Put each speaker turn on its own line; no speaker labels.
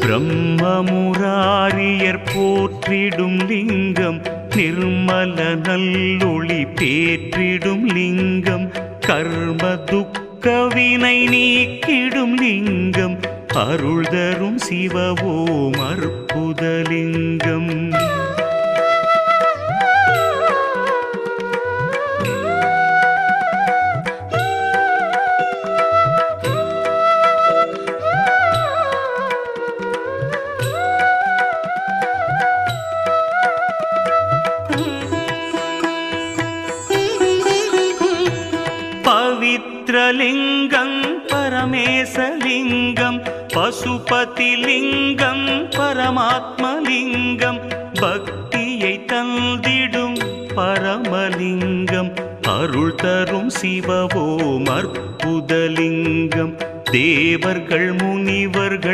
பிரம்மமுராரியர் போற்றிடும் லிங்கம் நிர்மல நல்லொளி பேற்றிடும் லிங்கம் கர்ம துக்க வினை நீக்கிடும் லிங்கம் அருள் தரும் சிவவோம் அற்புதலிங்கம். பவித்ரலிங்கம் பரமேசலிங்கம் பசுபதிலிங்கம் பரமாத்மலிங்கம் பக்தியை தந்திடும் பரமலிங்கம் அருள் தரும் சிவவோம் அற்புதலிங்கம். தேவர்கள் முனிவர்கள்